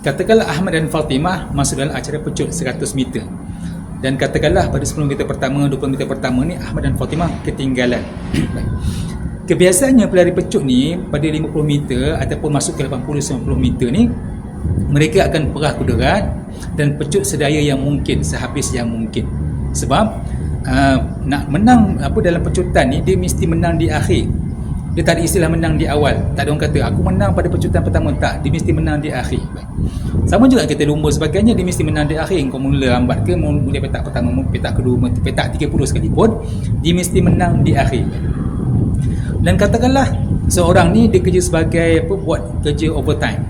Katakanlah Ahmad dan Fatimah masuk dalam acara pecut 100 meter. Dan katakanlah pada 10 meter pertama, 20 meter pertama ni Ahmad dan Fatimah ketinggalan. Kebiasaannya pelari pecut ni pada 50 meter ataupun masuk ke 80-90 meter ni, mereka akan perah kudarat dan pecut sedaya yang mungkin, sehabis yang mungkin. Sebab nak menang dalam pecutan ni, dia mesti menang di akhir. Dia tak ada istilah menang di awal. Tak ada orang kata aku menang pada pecutan pertama. Tak, dia mesti menang di akhir. Sama juga kita lumba sebagainya, dia mesti menang di akhir. Kau mula lambat ke, mula petak pertama, petak kedua, petak 30 sekalipun, dia mesti menang di akhir. Dan katakanlah seorang ni dia kerja sebagai buat kerja overtime,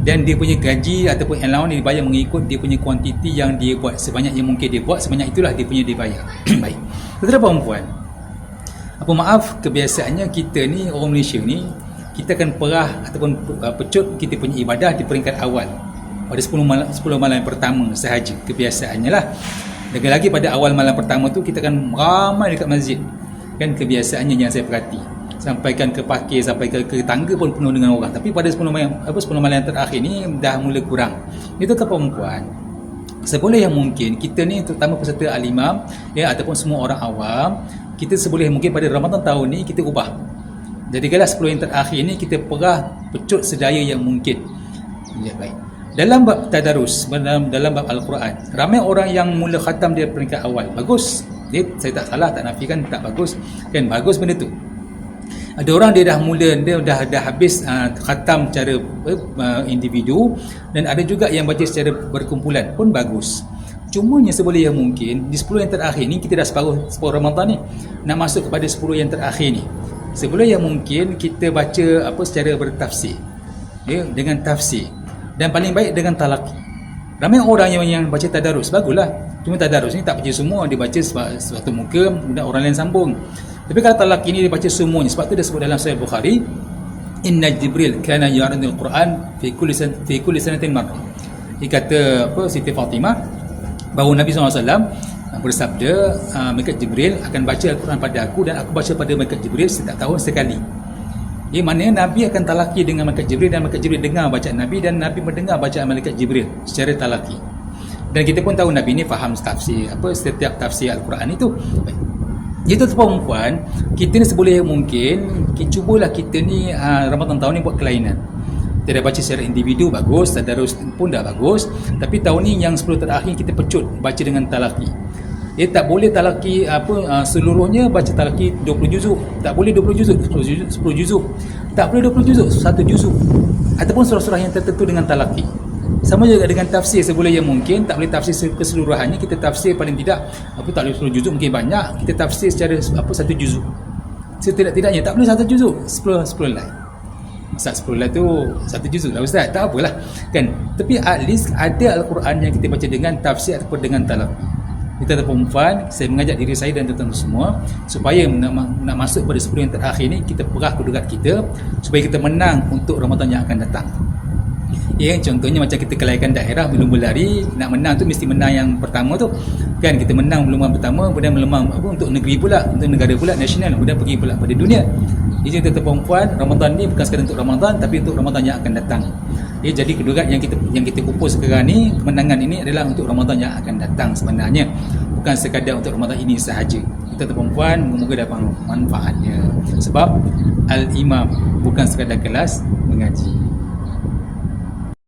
dan dia punya gaji ataupun allowance dia dibayar mengikut dia punya kuantiti yang dia buat. Sebanyak yang mungkin dia buat, sebanyak itulah dia punya dibayar. Baik. Tuan-tuan dan puan, maaf, kebiasaannya kita ni, orang Malaysia ni, kita akan perah ataupun pecut kita punya ibadah di peringkat awal pada 10 malam yang pertama sahaja. Kebiasaannya lah. Lagi-lagi pada awal malam pertama tu kita akan ramai dekat masjid. Kan kebiasaannya yang saya perhati. Sampaikan ke parkir, sampai ke tangga pun penuh dengan orang. Tapi pada 10 malam yang terakhir ni dah mula kurang. Itu perempuan. Seboleh yang mungkin kita ni, terutama peserta al-imam ataupun semua orang awam, kita seboleh mungkin pada Ramadan tahun ni kita ubah. Jadi kalau 10 yang terakhir ni kita perah pecut sedaya yang mungkin. Ya, baik. Dalam bab tadarus, dalam bab Al-Quran, ramai orang yang mula khatam dia peringkat awal. Bagus. Saya tak salah, tak nafikan tak bagus. Kan bagus benda tu. Ada orang dia dah habis khatam secara individu, dan ada juga yang baca secara berkumpulan pun bagus. Cumanya seboleh yang mungkin di 10 yang terakhir ni, kita dah separuh Ramadan ni, nak masuk kepada 10 yang terakhir ni, seboleh yang mungkin kita baca secara bertafsir, dengan tafsir, dan paling baik dengan talaqi. Ramai orang yang baca tadarus, baguslah. Cuma tadarus ni tak baca semua, dia baca satu muka, kemudian orang lain sambung. Tapi kalau talaqi ni dia baca semuanya. Sebab tu dia sebut dalam Sahih Bukhari, inna Jibril kana ya'ridul Quran fi kulli sanatin marrah. Dia kata Siti Fatimah, bahawa Nabi SAW bersabda, malaikat Jibril akan baca Al-Quran pada aku, dan aku baca pada malaikat Jibril setiap tahun sekali. Ia maknanya Nabi akan talaki dengan malaikat Jibril, dan malaikat Jibril dengar bacaan Nabi, dan Nabi mendengar bacaan malaikat Jibril secara talaki. Dan kita pun tahu Nabi ni faham tafsir setiap tafsir Al-Quran itu. Itu perempuan, kita ni seboleh mungkin cubalah kita ni Ramadan tahun ni buat kelainan. Tidak baca secara individu, bagus. Tadarus pun dah bagus. Tapi tahun ni yang 10 terakhir kita pecut baca dengan talaki. Dia tak boleh talaki seluruhnya baca talaki 20 juzuk. Tak boleh 20 juzuk, 10 juzuk. Tak boleh 20 juzuk, 1 juzuk. Ataupun surah-surah yang tertentu dengan talaki. Sama juga dengan tafsir, seboleh yang mungkin tak boleh tafsir keseluruhannya. Kita tafsir paling tidak tak boleh 10 juzuk, mungkin banyak. Kita tafsir secara 1 juzuk. Setidak-tidaknya tak boleh 1 juzuk, 10 line. Ustaz 10 lah tu 1 juzuk lah Ustaz, tak apalah kan. Tapi at least ada Al-Quran yang kita baca dengan tafsir ataupun dengan talaqi. Kita perempuan, saya mengajak diri saya dan tuan-tuan semua supaya nak masuk pada 10 yang terakhir ni, kita perah kudarat kita supaya kita menang untuk Ramadan yang akan datang. Contohnya macam kita kelayakan daerah belum berlari, nak menang tu mesti menang yang pertama tu kan. Kita menang belum pertama, kemudian melemah untuk negeri pula, untuk negara pula, nasional, kemudian pergi pula pada dunia. Jadi tuan-tuan perempuan, Ramadan ni bukan sekadar untuk Ramadan, tapi untuk Ramadan yang akan datang. Jadi kudarat yang kita pupus sekarang ni, kemenangan ini adalah untuk Ramadan yang akan datang sebenarnya, bukan sekadar untuk Ramadan ini sahaja. Tuan-tuan perempuan, semoga dapat manfaatnya. Sebab al-imam bukan sekadar kelas mengaji.